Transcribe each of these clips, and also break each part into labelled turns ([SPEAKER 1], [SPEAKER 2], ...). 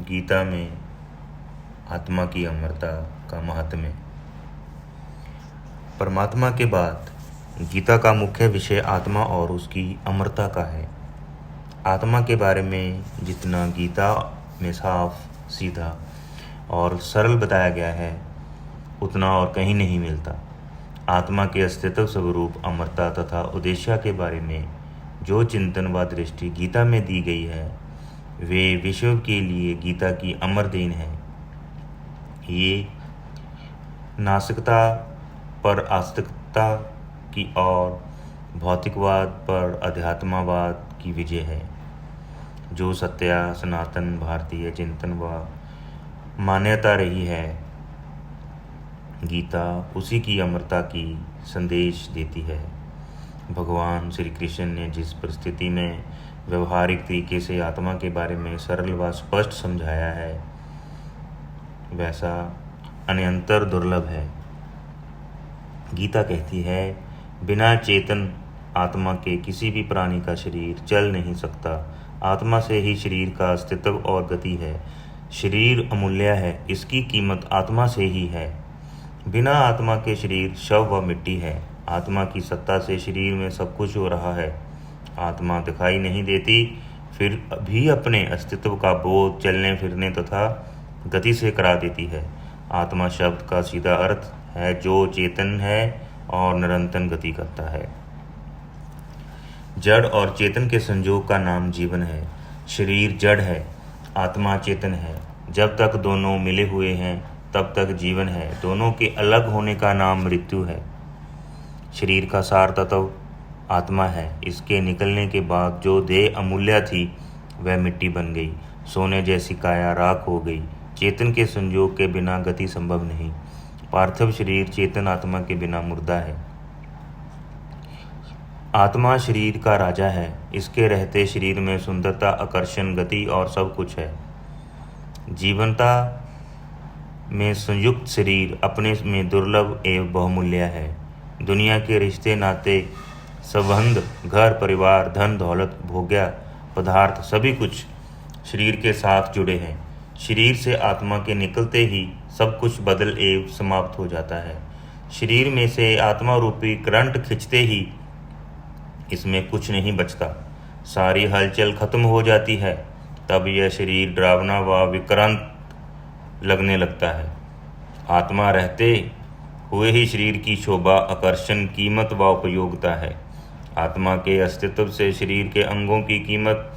[SPEAKER 1] गीता में आत्मा की अमरता का महात्म्य। परमात्मा के बाद गीता का मुख्य विषय आत्मा और उसकी अमरता का है। आत्मा के बारे में जितना गीता में साफ सीधा और सरल बताया गया है उतना और कहीं नहीं मिलता। आत्मा के अस्तित्व स्वरूप अमरता तथा उद्देश्य के बारे में जो चिंतन व दृष्टि गीता में दी गई है वे विश्व के लिए गीता की अमर देन है। ये नास्तिकता पर आस्तिकता की और भौतिकवाद पर अध्यात्मवाद की विजय है। जो सत्य सनातन भारतीय चिंतन व मान्यता रही है, गीता उसी की अमरता की संदेश देती है। भगवान श्री कृष्ण ने जिस परिस्थिति में व्यवहारिक तरीके से आत्मा के बारे में सरल व स्पष्ट समझाया है वैसा अन्यंतर दुर्लभ है। गीता कहती है, बिना चेतन आत्मा के किसी भी प्राणी का शरीर चल नहीं सकता। आत्मा से ही शरीर का अस्तित्व और गति है। शरीर अमूल्य है, इसकी कीमत आत्मा से ही है। बिना आत्मा के शरीर शव व मिट्टी है। आत्मा की सत्ता से शरीर में सब कुछ हो रहा है। आत्मा दिखाई नहीं देती, फिर भी अपने अस्तित्व का बोध चलने फिरने तथा गति से करा देती है। आत्मा शब्द का सीधा अर्थ है जो चेतन है और निरंतर गति करता है। जड़ और चेतन के संयोग का नाम जीवन है। शरीर जड़ है, आत्मा चेतन है। जब तक दोनों मिले हुए हैं तब तक जीवन है। दोनों के अलग होने का नाम मृत्यु है। शरीर का सार तत्व आत्मा है। इसके निकलने के बाद जो देह अमूल्य थी वह मिट्टी बन गई। सोने जैसी काया राख हो गई। चेतन के संयोग के बिना गति संभव नहीं। पार्थिव शरीर चेतन आत्मा के बिना मुर्दा है। आत्मा शरीर का राजा है। इसके रहते शरीर में सुंदरता, आकर्षण, गति और सब कुछ है। जीवनता में संयुक्त शरीर अपने में दुर्लभ एवं बहुमूल्य है। दुनिया के रिश्ते नाते, संबंध, घर परिवार, धन दौलत, भोग्य पदार्थ सभी कुछ शरीर के साथ जुड़े हैं। शरीर से आत्मा के निकलते ही सब कुछ बदल एवं समाप्त हो जाता है। शरीर में से आत्मा रूपी करंट खिंचते ही इसमें कुछ नहीं बचता। सारी हलचल खत्म हो जाती है। तब यह शरीर डरावना व विक्रांत लगने लगता है। आत्मा रहते हुए ही शरीर की शोभा, आकर्षण, कीमत व उपयोगिता है। आत्मा के अस्तित्व से शरीर के अंगों की कीमत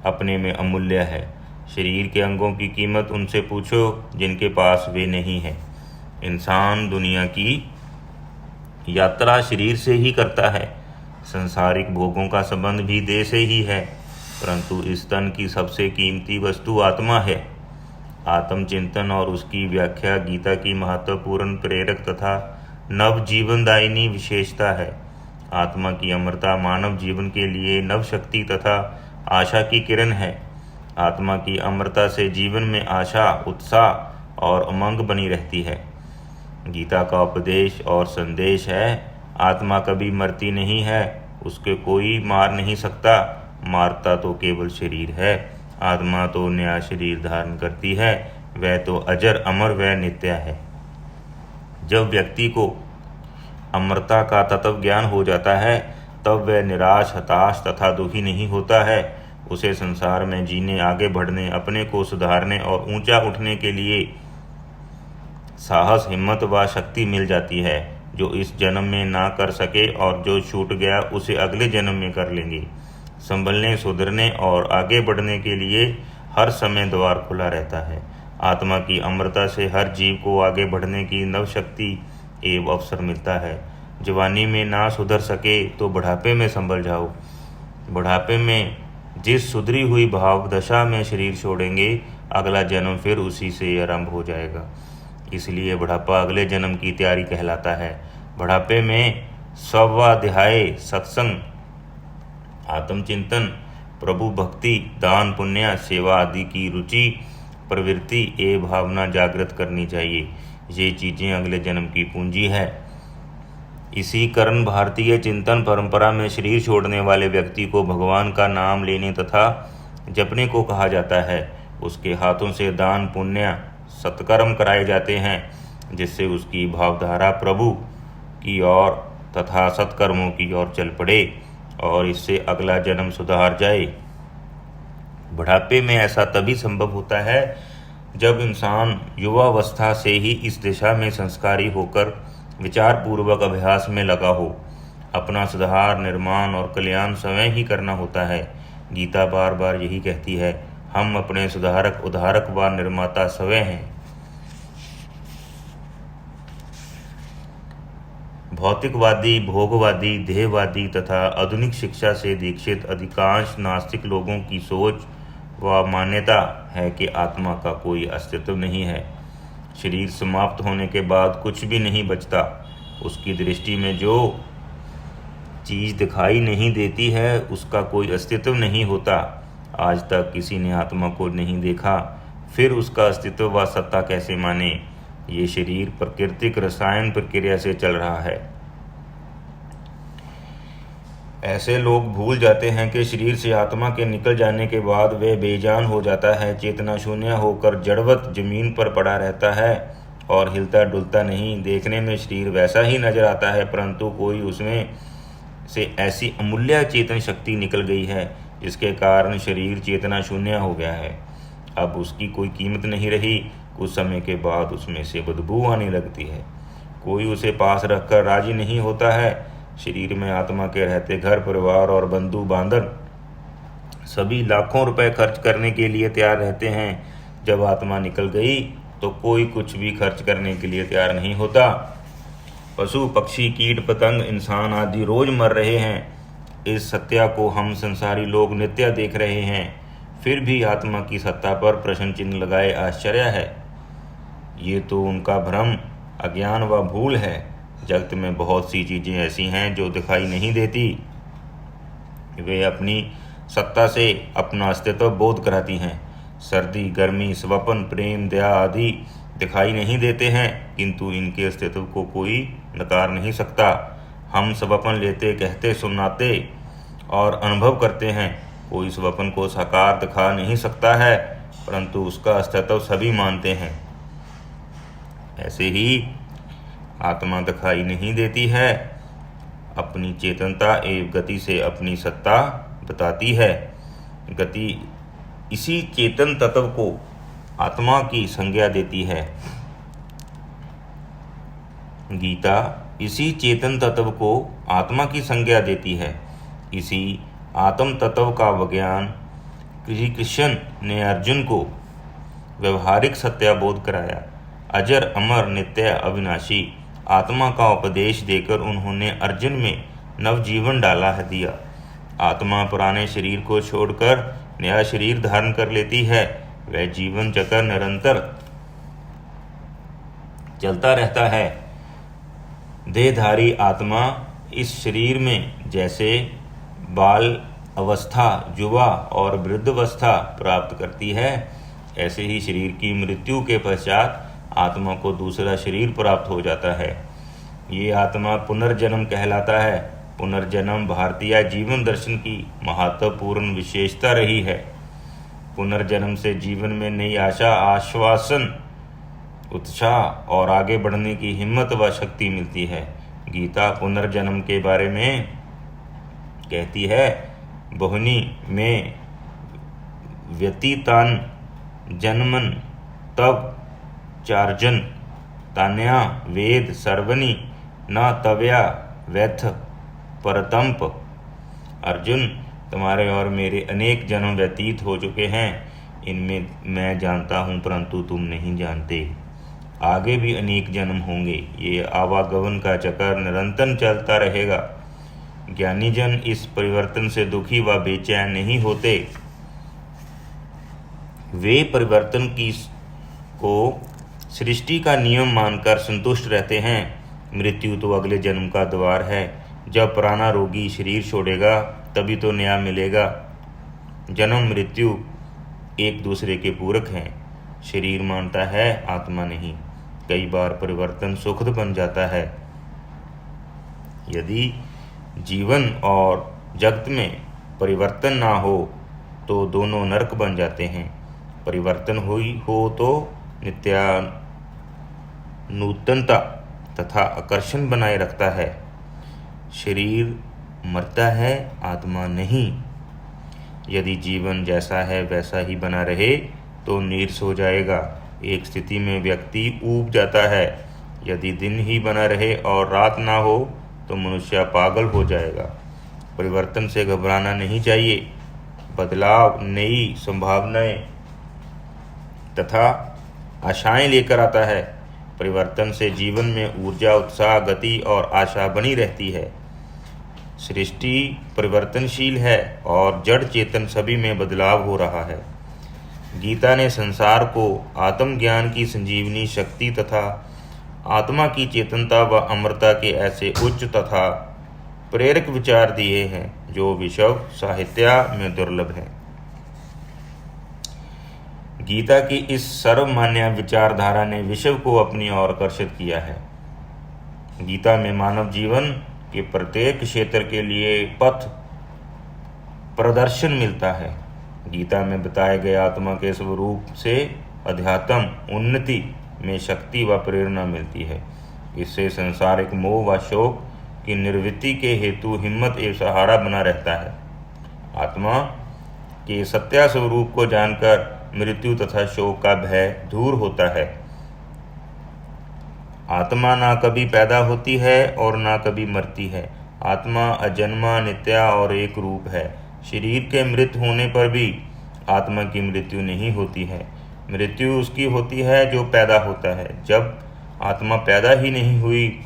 [SPEAKER 1] अपने में अमूल्य है। शरीर के अंगों की कीमत उनसे पूछो जिनके पास वे नहीं है। इंसान दुनिया की यात्रा शरीर से ही करता है। संसारिक भोगों का संबंध भी देह से ही है, परंतु इस तन की सबसे कीमती वस्तु आत्मा है। आत्मचिंतन और उसकी व्याख्या गीता की महत्वपूर्ण प्रेरक तथा नव जीवनदायिनी विशेषता है। आत्मा की अमरता मानव जीवन के लिए नव शक्ति तथा आशा की किरण है। आत्मा की अमरता से जीवन में आशा, उत्साह और उमंग बनी रहती है। गीता का उपदेश और संदेश है, आत्मा कभी मरती नहीं है, उसके कोई मार नहीं सकता। मारता तो केवल शरीर है। आत्मा तो नया शरीर धारण करती है, वह तो अजर अमर व नित्य है। जब व्यक्ति को अमरता का तत्व ज्ञान हो जाता है तब वह निराश, हताश तथा दुखी नहीं होता है। उसे संसार में जीने, आगे बढ़ने, अपने को सुधारने और ऊंचा उठने के लिए साहस, हिम्मत व शक्ति मिल जाती है, जो इस जन्म में ना कर सके और जो छूट गया उसे अगले जन्म में कर लेंगे। संभलने, सुधरने और आगे बढ़ने के लिए हर समय द्वार खुला रहता है। आत्मा की अमरता से हर जीव को आगे बढ़ने की नव शक्ति एवं अवसर मिलता है। जवानी में ना सुधर सके तो बुढ़ापे में संभल जाओ। बुढ़ापे में जिस सुधरी हुई भाव दशा में शरीर छोड़ेंगे, अगला जन्म फिर उसी से आरंभ हो जाएगा। इसलिए बुढ़ापा अगले जन्म की तैयारी कहलाता है। बुढ़ापे में स्वाध्याय, सत्संग, आत्मचिंतन, प्रभु भक्ति, दान पुण्य, सेवा आदि की रुचि, प्रवृत्ति एवं भावना जागृत करनी चाहिए। ये चीज़ें अगले जन्म की पूंजी है। इसी कारण भारतीय चिंतन परंपरा में शरीर छोड़ने वाले व्यक्ति को भगवान का नाम लेने तथा जपने को कहा जाता है। उसके हाथों से दान पुण्य सत्कर्म कराए जाते हैं, जिससे उसकी भावधारा प्रभु की ओर तथा सत्कर्मों की ओर चल पड़े और इससे अगला जन्म सुधार जाए। बुढ़ापे में ऐसा तभी संभव होता है जब इंसान युवावस्था से ही इस दिशा में संस्कारी होकर विचार पूर्वक अभ्यास में लगा हो। अपना सुधार, निर्माण और कल्याण स्वयं ही करना होता है। गीता बार बार यही कहती है, हम अपने सुधारक, उद्धारक व निर्माता स्वयं हैं। भौतिकवादी, भोगवादी, देहवादी तथा आधुनिक शिक्षा से दीक्षित अधिकांश नास्तिक लोगों की सोच व मान्यता है कि आत्मा का कोई अस्तित्व नहीं है। शरीर समाप्त होने के बाद कुछ भी नहीं बचता। उसकी दृष्टि में जो चीज़ दिखाई नहीं देती है उसका कोई अस्तित्व नहीं होता। आज तक किसी ने आत्मा को नहीं देखा, फिर उसका अस्तित्व व सत्ता कैसे माने। ये शरीर प्राकृतिक रसायन प्रक्रिया से चल रहा है। ऐसे लोग भूल जाते हैं कि शरीर से आत्मा के निकल जाने के बाद वे बेजान हो जाता है, चेतना शून्य होकर जड़वत जमीन पर पड़ा रहता है और हिलता डुलता नहीं। देखने में शरीर वैसा ही नजर आता है, परंतु कोई उसमें से ऐसी अमूल्य चेतन शक्ति निकल गई है जिसके कारण शरीर चेतना शून्य हो गया है। अब उसकी कोई कीमत नहीं रही। कुछ समय के बाद उसमें से बदबू आने लगती है। कोई उसे पास रखकर राजी नहीं होता है। शरीर में आत्मा के रहते घर परिवार और बंधु बांधव सभी लाखों रुपए खर्च करने के लिए तैयार रहते हैं। जब आत्मा निकल गई तो कोई कुछ भी खर्च करने के लिए तैयार नहीं होता। पशु पक्षी, कीट पतंग, इंसान आदि रोज मर रहे हैं। इस सत्या को हम संसारी लोग नित्य देख रहे हैं, फिर भी आत्मा की सत्ता पर प्रश्न चिन्ह लगाए आश्चर्य है। ये तो उनका भ्रम, अज्ञान व भूल है। जगत में बहुत सी चीज़ें ऐसी हैं जो दिखाई नहीं देती। वे अपनी सत्ता से अपना अस्तित्व बोध कराती हैं। सर्दी, गर्मी, स्वप्न, प्रेम, दया आदि दिखाई नहीं देते हैं, किंतु इनके अस्तित्व को कोई नकार नहीं सकता। हम स्वप्न लेते, कहते, सुनाते और अनुभव करते हैं। कोई स्वप्न को साकार दिखा नहीं सकता है, परंतु उसका अस्तित्व सभी मानते हैं। ऐसे ही आत्मा दिखाई नहीं देती है, अपनी चेतनता एवं गति से अपनी सत्ता बताती है। गति इसी चेतन तत्व को आत्मा की संज्ञा देती है। गीता इसी चेतन तत्व को आत्मा की संज्ञा देती है। इसी आत्म तत्व का विज्ञान श्री कृष्ण ने अर्जुन को व्यवहारिक सत्याबोध कराया। अजर, अमर, नित्य, अविनाशी आत्मा का उपदेश देकर उन्होंने अर्जुन में नवजीवन दिया। आत्मा पुराने शरीर को छोड़कर नया शरीर धारण कर लेती है। वह जीवन चक्र निरंतर चलता रहता है। देहधारी आत्मा इस शरीर में जैसे बाल अवस्था, युवा और वृद्धावस्था प्राप्त करती है, ऐसे ही शरीर की मृत्यु के पश्चात आत्मा को दूसरा शरीर प्राप्त हो जाता है। ये आत्मा पुनर्जन्म कहलाता है। पुनर्जन्म भारतीय जीवन दर्शन की महत्वपूर्ण विशेषता रही है। पुनर्जन्म से जीवन में नई आशा, आश्वासन, उत्साह और आगे बढ़ने की हिम्मत व शक्ति मिलती है। गीता पुनर्जन्म के बारे में कहती है, बहुनी में व्यतीतान जन्मन तब चार्जन तान्या वेद सर्वनि न तव्या व्यथ परतंप। अर्जुन, तुम्हारे और मेरे अनेक जन्म व्यतीत हो चुके हैं। इनमें मैं जानता हूँ, परंतु तुम नहीं जानते। आगे भी अनेक जन्म होंगे। ये आवागमन का चक्कर निरंतर चलता रहेगा। ज्ञानी जन इस परिवर्तन से दुखी व बेचैन नहीं होते। वे परिवर्तन को सृष्टि का नियम मानकर संतुष्ट रहते हैं। मृत्यु तो अगले जन्म का द्वार है। जब पुराना रोगी शरीर छोड़ेगा तभी तो नया मिलेगा। जन्म मृत्यु एक दूसरे के पूरक हैं। शरीर मानता है, आत्मा नहीं। कई बार परिवर्तन सुखद बन जाता है। यदि जीवन और जगत में परिवर्तन ना हो तो दोनों नरक बन जाते हैं। परिवर्तन हुई हो तो नित्या नूतनता तथा आकर्षण बनाए रखता है। शरीर मरता है, आत्मा नहीं। यदि जीवन जैसा है वैसा ही बना रहे तो नीरस हो जाएगा। एक स्थिति में व्यक्ति ऊब जाता है। यदि दिन ही बना रहे और रात ना हो तो मनुष्य पागल हो जाएगा। परिवर्तन से घबराना नहीं चाहिए। बदलाव नई संभावनाएं तथा आशाएं लेकर आता है। परिवर्तन से जीवन में ऊर्जा, उत्साह, गति और आशा बनी रहती है। सृष्टि परिवर्तनशील है और जड़ चेतन सभी में बदलाव हो रहा है। गीता ने संसार को आत्मज्ञान की संजीवनी शक्ति तथा आत्मा की चेतनता व अमरता के ऐसे उच्च तथा प्रेरक विचार दिए हैं जो विश्व साहित्य में दुर्लभ हैं। गीता की इस सर्वमान्य विचारधारा ने विश्व को अपनी ओर आकर्षित किया है। गीता में मानव जीवन के प्रत्येक क्षेत्र के लिए पथ प्रदर्शन मिलता है। गीता में बताए गए आत्मा के स्वरूप से अध्यात्म उन्नति में शक्ति व प्रेरणा मिलती है। इससे संसारिक मोह व शोक की निवृत्ति के हेतु हिम्मत एवं सहारा बना रहता है। आत्मा के सत्य स्वरूप को जानकर मृत्यु तथा शोक का भय दूर होता है। आत्मा ना कभी पैदा होती है और ना कभी मरती है। आत्मा अजन्मा, नित्या और एक रूप है। शरीर के मृत होने पर भी आत्मा की मृत्यु नहीं होती है। मृत्यु उसकी होती है जो पैदा होता है। जब आत्मा पैदा ही नहीं हुई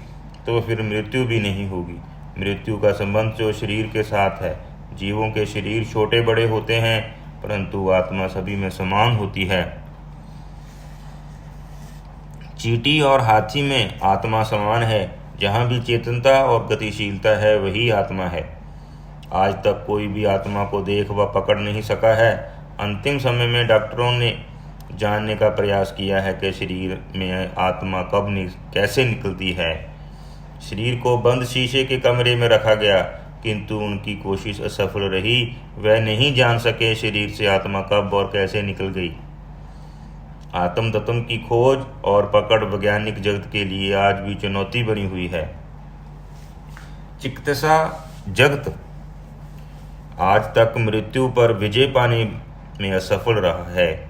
[SPEAKER 1] तो फिर मृत्यु भी नहीं होगी। मृत्यु का संबंध जो शरीर के साथ है। जीवों के शरीर छोटे बड़े होते हैं परंतु आत्मा सभी में समान होती है। चींटी और हाथी में आत्मा समान है। जहाँ भी चेतनता और गतिशीलता है वही आत्मा है। आज तक कोई भी आत्मा को देख व पकड़ नहीं सका है। अंतिम समय में डॉक्टरों ने जानने का प्रयास किया है कि शरीर में आत्मा कब कैसे निकलती है। शरीर को बंद शीशे के कमरे में रखा गया किंतु उनकी कोशिश असफल रही। वह नहीं जान सके शरीर से आत्मा कब और कैसे निकल गई। आत्म तत्व की खोज और पकड़ वैज्ञानिक जगत के लिए आज भी चुनौती बनी हुई है। चिकित्सा जगत आज तक मृत्यु पर विजय पाने में असफल रहा है।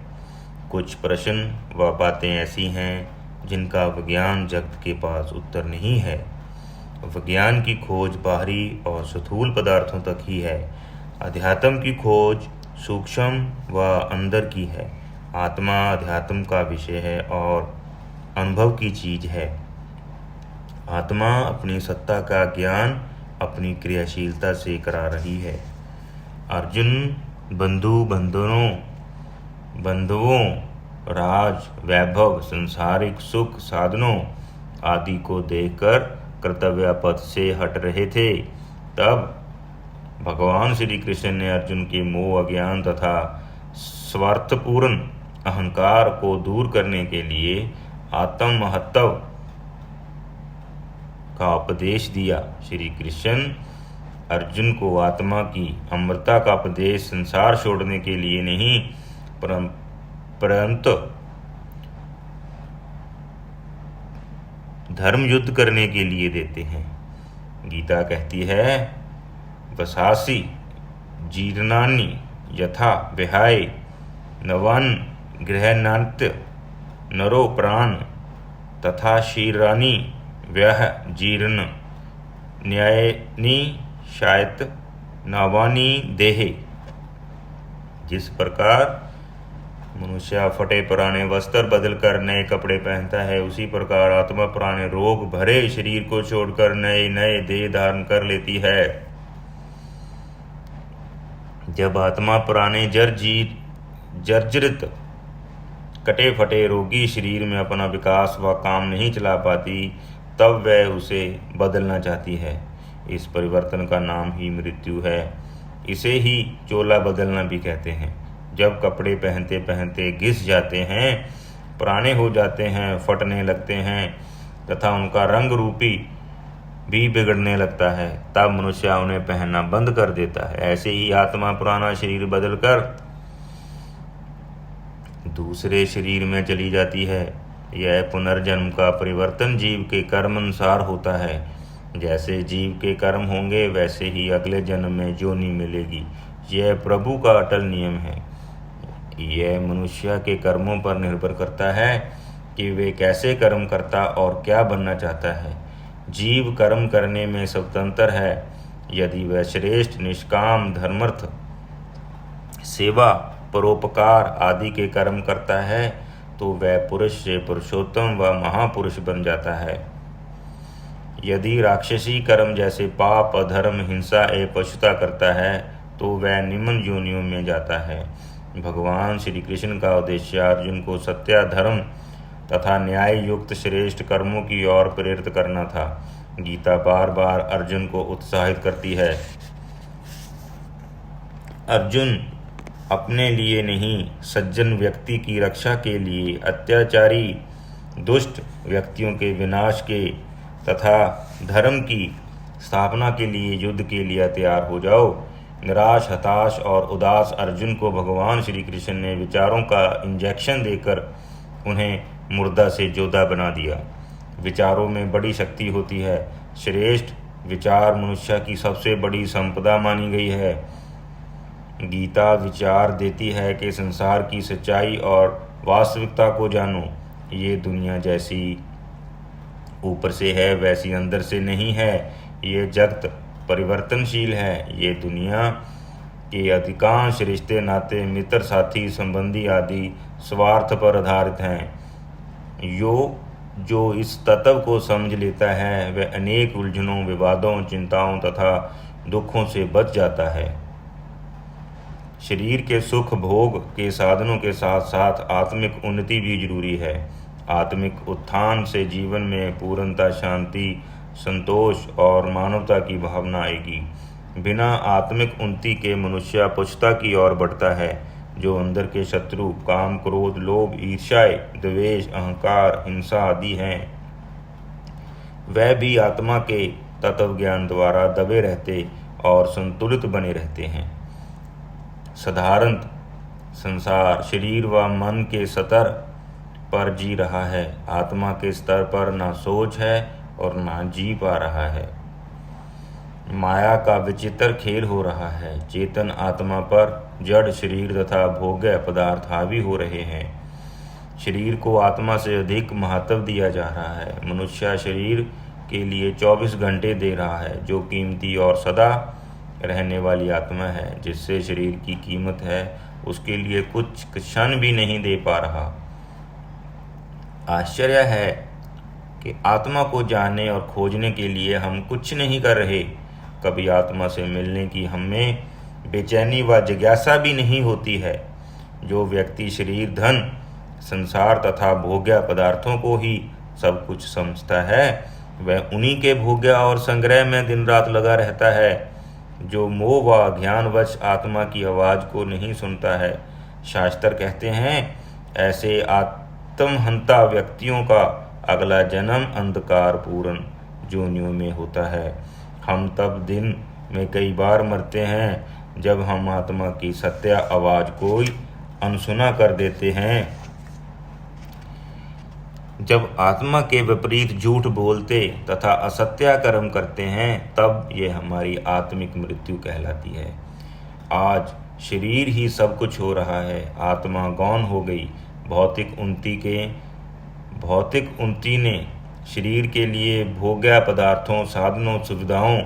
[SPEAKER 1] कुछ प्रश्न व बातें ऐसी हैं जिनका विज्ञान जगत के पास उत्तर नहीं है। विज्ञान की खोज बाहरी और स्थूल पदार्थों तक ही है। अध्यात्म की खोज सूक्ष्म व अंदर की है। आत्मा अध्यात्म का विषय है और अनुभव की चीज है। आत्मा अपनी सत्ता का ज्ञान अपनी क्रियाशीलता से करा रही है। अर्जुन बंधुओं, राज, वैभव, संसारिक सुख साधनों आदि को देखकर कर्तव्य पथ से हट रहे थे। तब भगवान श्री कृष्ण ने अर्जुन के मोह, अज्ञान तथा स्वार्थपूर्ण अहंकार को दूर करने के लिए आत्म महत्व का उपदेश दिया। श्री कृष्ण अर्जुन को आत्मा की अमरता का उपदेश संसार छोड़ने के लिए नहीं परंतु धर्म युद्ध करने के लिए देते हैं। गीता कहती है, वसासी जीर्णानि यथा विहाय नवान गृहणान्त नरो प्राण तथा शीरानि व्यह जीर्ण न्यायनि शायत नवानी देहे। जिस प्रकार मनुष्य फटे पुराने वस्त्र बदलकर नए कपड़े पहनता है, उसी प्रकार आत्मा पुराने रोग भरे शरीर को छोड़कर नए नए देह धारण कर लेती है। जब आत्मा पुराने जर्जरित कटे फटे रोगी शरीर में अपना विकास व काम नहीं चला पाती, तब वह उसे बदलना चाहती है। इस परिवर्तन का नाम ही मृत्यु है। इसे ही चोला बदलना भी कहते हैं। जब कपड़े पहनते पहनते घिस जाते हैं, पुराने हो जाते हैं, फटने लगते हैं तथा उनका रंग रूपी भी बिगड़ने लगता है, तब मनुष्य उन्हें पहनना बंद कर देता है। ऐसे ही आत्मा पुराना शरीर बदलकर दूसरे शरीर में चली जाती है। यह पुनर्जन्म का परिवर्तन जीव के कर्म अनुसार होता है। जैसे जीव के कर्म होंगे वैसे ही अगले जन्म में योनि मिलेगी। यह प्रभु का अटल नियम है। यह मनुष्य के कर्मों पर निर्भर करता है कि वे कैसे कर्म करता और क्या बनना चाहता है। जीव कर्म करने में स्वतंत्र है। यदि वह श्रेष्ठ निष्काम धर्मर्थ सेवा परोपकार आदि के कर्म करता है तो वह पुरुष से पुरुषोत्तम व महापुरुष बन जाता है। यदि राक्षसी कर्म जैसे पाप अधर्म हिंसा एवं पशुता करता है तो वह निम्न योनियों में जाता है। भगवान श्री कृष्ण का उद्देश्य अर्जुन को सत्य धर्म तथा न्याय युक्त श्रेष्ठ कर्मों की ओर प्रेरित करना था। गीता बार बार अर्जुन को उत्साहित करती है। अर्जुन अपने लिए नहीं, सज्जन व्यक्ति की रक्षा के लिए, अत्याचारी दुष्ट व्यक्तियों के विनाश के तथा धर्म की स्थापना के लिए युद्ध के लिए तैयार हो जाओ। निराश, हताश और उदास अर्जुन को भगवान श्री कृष्ण ने विचारों का इंजेक्शन देकर उन्हें मुर्दा से जोधा बना दिया। विचारों में बड़ी शक्ति होती है। श्रेष्ठ विचार मनुष्य की सबसे बड़ी संपदा मानी गई है। गीता विचार देती है कि संसार की सच्चाई और वास्तविकता को जानो। ये दुनिया जैसी ऊपर से है वैसी अंदर से नहीं है। ये जगत परिवर्तनशील है। ये दुनिया के अधिकांश रिश्ते नाते मित्र साथी संबंधी आदि स्वार्थ पर आधारित हैं। जो इस तत्व को समझ लेता है वह अनेक उलझनों, विवादों, चिंताओं तथा दुखों से बच जाता है। शरीर के सुख भोग के साधनों के साथ साथ आत्मिक उन्नति भी जरूरी है। आत्मिक उत्थान से जीवन में पूर्णता, शांति, संतोष और मानवता की भावना आएगी। बिना आत्मिक उन्नति के मनुष्य पशुता की ओर बढ़ता है। जो अंदर के शत्रु काम, क्रोध, लोभ, ईर्ष्या, द्वेष, अहंकार, हिंसा आदि हैं, वह भी आत्मा के तत्व ज्ञान द्वारा दबे रहते और संतुलित बने रहते हैं। साधारण संसार शरीर व मन के स्तर पर जी रहा है। आत्मा के स्तर पर ना सोच है और ना जी पा रहा है। माया का विचित्र खेल हो रहा है। चेतन आत्मा पर जड़ शरीर तथा भोग्य पदार्थ हावी हो रहे हैं। शरीर को आत्मा से अधिक महत्व दिया जा रहा है। मनुष्य शरीर के लिए 24 घंटे दे रहा है, जो कीमती और सदा रहने वाली आत्मा है, जिससे शरीर की कीमत है, उसके लिए कुछ क्षण भी नहीं दे पा रहा। आश्चर्य है कि आत्मा को जानने और खोजने के लिए हम कुछ नहीं कर रहे। कभी आत्मा से मिलने की हमें बेचैनी व जिज्ञासा भी नहीं होती है। जो व्यक्ति शरीर, धन, संसार तथा भोग्य पदार्थों को ही सब कुछ समझता है वह उन्हीं के भोग्य और संग्रह में दिन रात लगा रहता है। जो मोह व अज्ञानवश आत्मा की आवाज़ को नहीं सुनता है। शास्त्र कहते हैं ऐसे आत्महंता व्यक्तियों का अगला जन्म अंधकार पूर्ण जोनियों में होता है। हम तब दिन में कई बार मरते हैं जब हम आत्मा की सत्य आवाज़ को अनसुना कर देते हैं। जब आत्मा के विपरीत झूठ बोलते तथा असत्य कर्म करते हैं तब यह हमारी आत्मिक मृत्यु कहलाती है। आज शरीर ही सब कुछ हो रहा है। आत्मा गौण हो गई। भौतिक उन्नति ने शरीर के लिए भोग्य पदार्थों, साधनों, सुविधाओं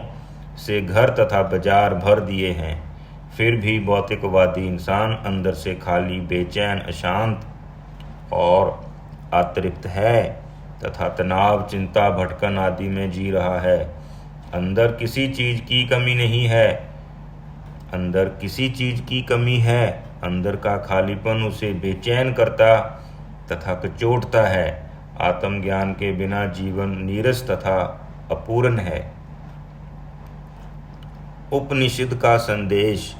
[SPEAKER 1] से घर तथा बाजार भर दिए हैं। फिर भी भौतिकवादी इंसान अंदर से खाली, बेचैन, अशांत और अतृप्त है तथा तनाव, चिंता, भटकन आदि में जी रहा है। अंदर किसी चीज की कमी नहीं है। अंदर किसी चीज की कमी है। अंदर का खालीपन उसे बेचैन करता तथा कचोटता है। आत्मज्ञान के बिना जीवन नीरस तथा अपूर्ण है। उपनिषद का संदेश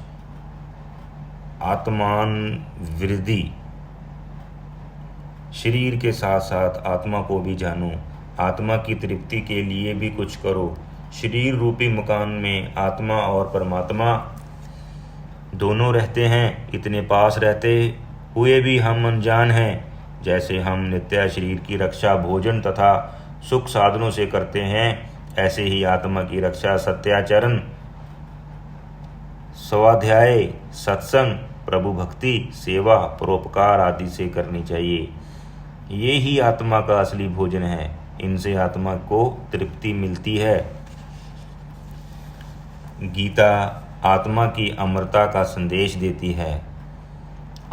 [SPEAKER 1] आत्मान वृद्धि। शरीर के साथ साथ आत्मा को भी जानो। आत्मा की तृप्ति के लिए भी कुछ करो। शरीर रूपी मकान में आत्मा और परमात्मा दोनों रहते हैं। इतने पास रहते हुए भी हम अनजान हैं। जैसे हम नित्य शरीर की रक्षा भोजन तथा सुख साधनों से करते हैं, ऐसे ही आत्मा की रक्षा सत्याचरण, स्वाध्याय, सत्संग, प्रभु भक्ति, सेवा, परोपकार आदि से करनी चाहिए। ये ही आत्मा का असली भोजन है। इनसे आत्मा को तृप्ति मिलती है। गीता आत्मा की अमरता का संदेश देती है।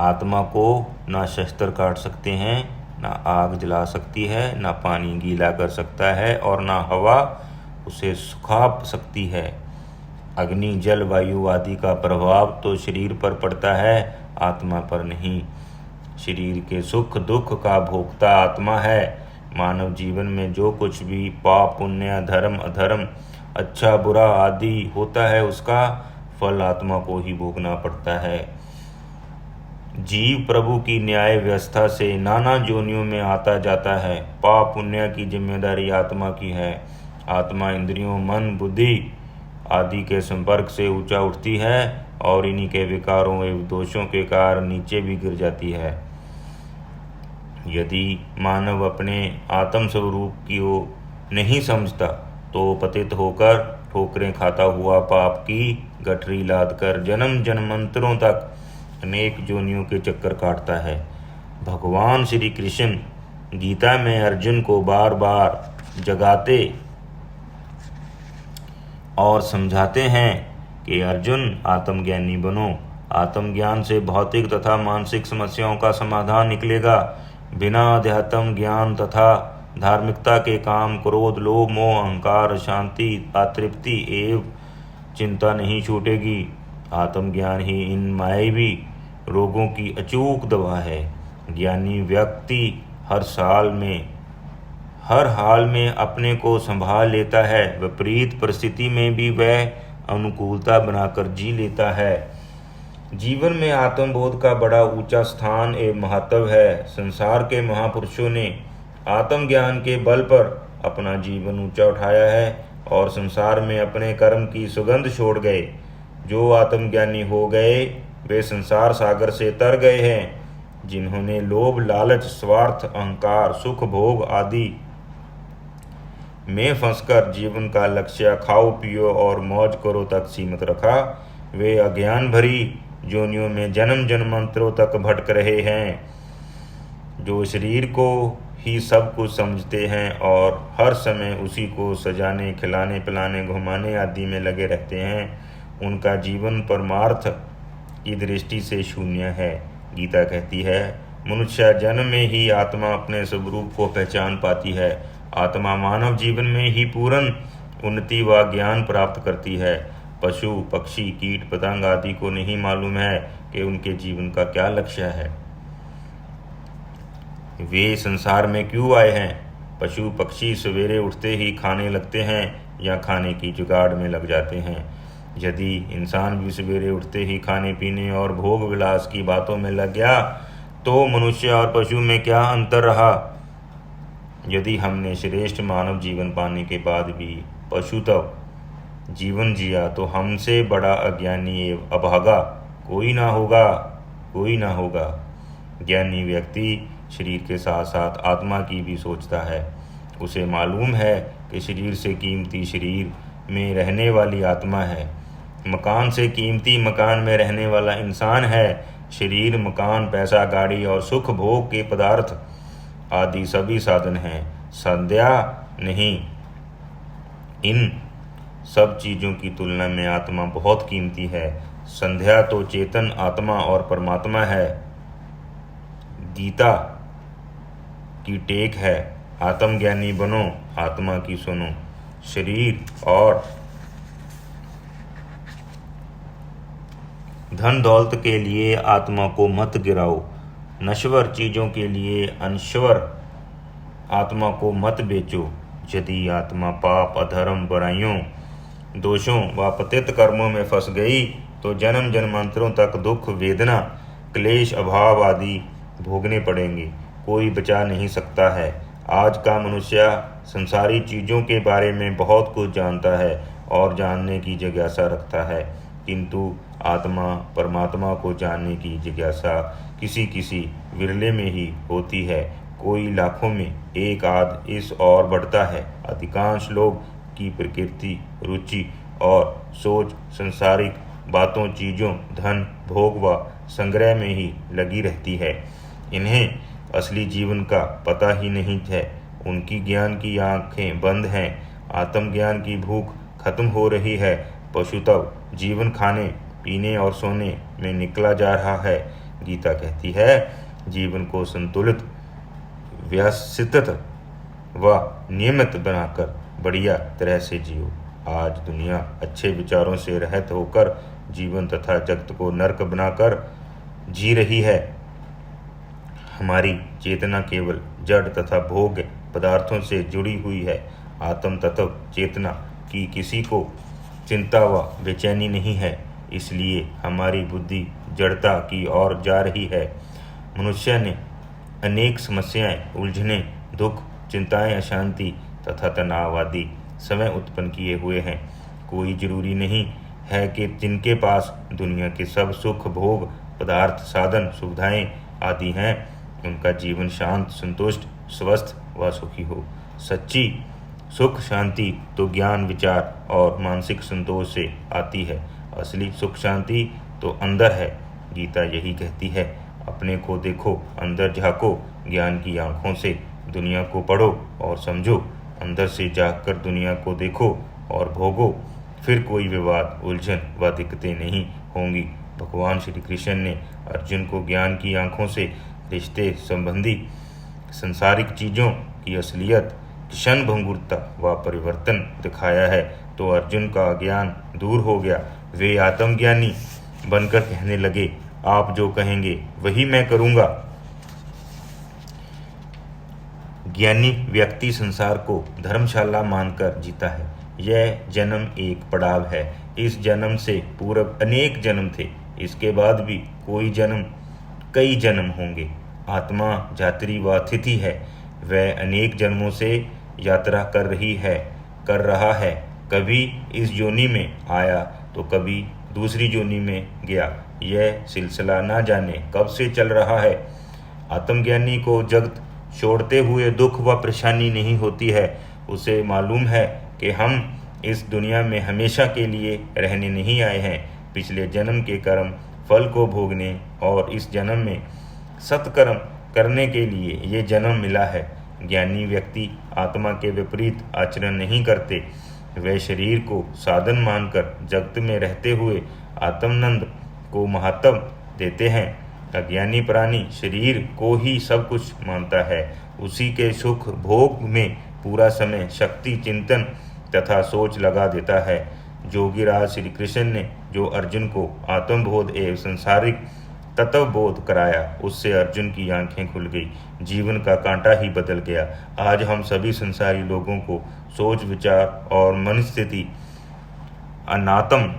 [SPEAKER 1] आत्मा को ना शस्त्र काट सकते हैं, ना आग जला सकती है, ना पानी गीला कर सकता है और ना हवा उसे सुखा सकती है। अग्नि, जल, वायु आदि का प्रभाव तो शरीर पर पड़ता है, आत्मा पर नहीं। शरीर के सुख दुख का भोक्ता आत्मा है। मानव जीवन में जो कुछ भी पाप पुण्य, धर्म अधर्म, अच्छा बुरा आदि होता है, उसका फल आत्मा को ही भोगना पड़ता है। जीव प्रभु की न्याय व्यवस्था से नाना जोनियों में आता जाता है। पाप पुण्य की जिम्मेदारी आत्मा की है। आत्मा इंद्रियों, मन, बुद्धि आदि के संपर्क से ऊंचा उठती है और इन्हीं के विकारों एवं दोषों के कारण नीचे भी गिर जाती है। यदि मानव अपने आत्म स्वरूप को नहीं समझता तो पतित होकर ठोकरें खाता हुआ पाप की गठरी लादकर जन्म जन्मांतरों तक अनेक जोनियों के चक्कर काटता है। भगवान श्री कृष्ण गीता में अर्जुन को बार बार जगाते और समझाते हैं कि अर्जुन आत्मज्ञानी बनो। आत्मज्ञान से भौतिक तथा मानसिक समस्याओं का समाधान निकलेगा। बिना अध्यात्म ज्ञान तथा धार्मिकता के काम, क्रोध, लोभ, मोह, अहंकार, शांति, अतृप्ति एवं चिंता नहीं छूटेगी। आत्मज्ञान ही इन मायावी रोगों की अचूक दवा है। ज्ञानी व्यक्ति हर हाल में अपने को संभाल लेता है। विपरीत परिस्थिति में भी वह अनुकूलता बनाकर जी लेता है। जीवन में आत्मबोध का बड़ा ऊंचा स्थान एवं महत्व है। संसार के महापुरुषों ने आत्मज्ञान के बल पर अपना जीवन ऊंचा उठाया है और संसार में अपने कर्म की सुगंध छोड़ गए। जो आत्मज्ञानी हो गए वे संसार सागर से तर गए हैं। जिन्होंने लोभ, लालच, स्वार्थ, अहंकार, सुख भोग आदि में फंसकर जीवन का लक्ष्य खाओ पियो और मौज करो तक सीमित रखा, वे अज्ञान भरी जोनियों में जन्म जन्मांतरों तक भटक रहे हैं। जो शरीर को ही सब कुछ समझते हैं और हर समय उसी को सजाने, खिलाने, पिलाने, घुमाने आदि में लगे रहते हैं, उनका जीवन परमार्थ की दृष्टि से शून्य है। गीता कहती है, मनुष्य जन्म में ही आत्मा अपने स्वरूप को पहचान पाती है। आत्मा मानव जीवन में ही पूर्ण उन्नति व ज्ञान प्राप्त करती है। पशु, पक्षी, कीट, पतंग आदि को नहीं मालूम है कि उनके जीवन का क्या लक्ष्य है, वे संसार में क्यों आए हैं। पशु पक्षी सवेरे उठते ही खाने लगते हैं या खाने की जुगाड़ में लग जाते हैं। यदि इंसान भी सवेरे उठते ही खाने पीने और भोग विलास की बातों में लग गया तो मनुष्य और पशु में क्या अंतर रहा। यदि हमने श्रेष्ठ मानव जीवन पाने के बाद भी पशुत्व जीवन जिया तो हमसे बड़ा अज्ञानी एवं अभागा कोई ना होगा। ज्ञानी व्यक्ति शरीर के साथ साथ आत्मा की भी सोचता है। उसे मालूम है कि शरीर से कीमती शरीर में रहने वाली आत्मा है। मकान से कीमती मकान में रहने वाला इंसान है। शरीर, मकान, पैसा, गाड़ी और सुख भोग के पदार्थ आदि सभी साधन हैं, संध्या नहीं। इन सब चीज़ों की तुलना में आत्मा बहुत कीमती है। संध्या तो चेतन आत्मा और परमात्मा है। गीता की टेक है, आत्मज्ञानी बनो, आत्मा की सुनो। शरीर और धन दौलत के लिए आत्मा को मत गिराओ। नश्वर चीज़ों के लिए अनश्वर आत्मा को मत बेचो। यदि आत्मा पाप, अधर्म, बुराइयों, दोषों व पतित कर्मों में फंस गई तो जन्म जन्मांतरों तक दुख, वेदना, क्लेश, अभाव आदि भोगने पड़ेंगे। कोई बचा नहीं सकता है। आज का मनुष्य संसारी चीज़ों के बारे में बहुत कुछ जानता है और जानने की जिज्ञासा रखता है, किंतु आत्मा परमात्मा को जानने की जिज्ञासा किसी किसी विरले में ही होती है, कोई लाखों में एक आध इस और बढ़ता है। अधिकांश लोग की प्रकृति, रुचि और सोच संसारिक बातों, चीज़ों, धन, भोग व संग्रह में ही लगी रहती है। इन्हें असली जीवन का पता ही नहीं है। उनकी ज्ञान की आंखें बंद हैं। आत्मज्ञान की भूख खत्म हो रही है। पशुतव जीवन खाने पीने और सोने में निकला जा रहा है। गीता कहती है, जीवन को संतुलित, व्यवस्थित व नियमित बनाकर बढ़िया तरह से जियो। आज दुनिया अच्छे विचारों से रहित होकर जीवन तथा जगत को नरक बनाकर जी रही है। हमारी चेतना केवल जड़ तथा भोग पदार्थों से जुड़ी हुई है। आत्म तत्व चेतना की किसी को चिंता व बेचैनी नहीं है, इसलिए हमारी बुद्धि जड़ता की ओर जा रही है। मनुष्य ने अनेक समस्याएं, उलझने, दुख, चिंताएं, अशांति तथा तनाव आदि समय उत्पन्न किए हुए हैं। कोई जरूरी नहीं है कि जिनके पास दुनिया के सब सुख, भोग, पदार्थ, साधन, सुविधाएं आदि हैं, उनका जीवन शांत, संतुष्ट, स्वस्थ व सुखी हो। सच्ची सुख शांति तो ज्ञान, विचार और मानसिक संतोष से आती है। असली सुख शांति तो अंदर है। गीता यही कहती है, अपने को देखो, अंदर झांको, ज्ञान की आंखों से दुनिया को पढ़ो और समझो। अंदर से झांककर दुनिया को देखो और भोगो, फिर कोई विवाद, उलझन व दिक्कतें नहीं होंगी। भगवान श्री कृष्ण ने अर्जुन को ज्ञान की आंखों से रिश्ते संबंधी संसारिक चीज़ों की असलियत, क्षण भंगुरता व परिवर्तन दिखाया है, तो अर्जुन का ज्ञान दूर हो गया। वे आत्मज्ञानी बनकर कहने लगे, आप जो कहेंगे वही मैं करूँगा। ज्ञानी व्यक्ति संसार को धर्मशाला मानकर जीता है। यह जन्म एक पड़ाव है। इस जन्म से पूर्व अनेक जन्म थे, इसके बाद भी कई जन्म होंगे। आत्मा यात्री व अतिथि है। वह अनेक जन्मों से यात्रा कर रहा है। कभी इस योनि में आया तो कभी दूसरी योनि में गया। यह सिलसिला ना जाने कब से चल रहा है। आत्मज्ञानी को जगत छोड़ते हुए दुख व परेशानी नहीं होती है। उसे मालूम है कि हम इस दुनिया में हमेशा के लिए रहने नहीं आए हैं। पिछले जन्म के कर्म फल को भोगने और इस जन्म में सत्कर्म करने के लिए ये जन्म मिला है। ज्ञानी व्यक्ति आत्मा के विपरीत आचरण नहीं करते। वे शरीर को साधन मानकर जगत में रहते हुए आत्मानंद को महत्व देते हैं। अज्ञानी प्राणी शरीर को ही सब कुछ मानता है। उसी के सुख भोग में पूरा समय, शक्ति, चिंतन तथा सोच लगा देता है। जोगीराज श्री कृष्ण ने जो अर्जुन को आत्मबोध एवं संसारिक तत्वबोध कराया, उससे अर्जुन की आंखें खुल गई, जीवन का कांटा ही बदल गया। आज हम सभी संसारी लोगों को सोच, विचार और मन स्थिति अनात्म,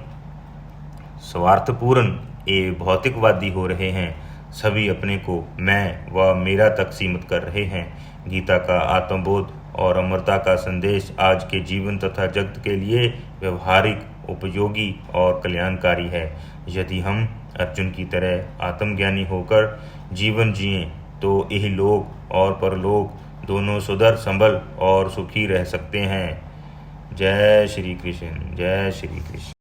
[SPEAKER 1] स्वार्थपूर्ण एवं भौतिकवादी हो रहे हैं। सभी अपने को मैं व मेरा तक सीमित कर रहे हैं। गीता का आत्मबोध और अमरता का संदेश आज के जीवन तथा जगत के लिए व्यवहारिक, उपयोगी और कल्याणकारी है। यदि हम अर्जुन की तरह आत्मज्ञानी होकर जीवन जिएं तो इहलोक और परलोक दोनों सुधर, संभल और सुखी रह सकते हैं। जय श्री कृष्ण, जय श्री कृष्ण।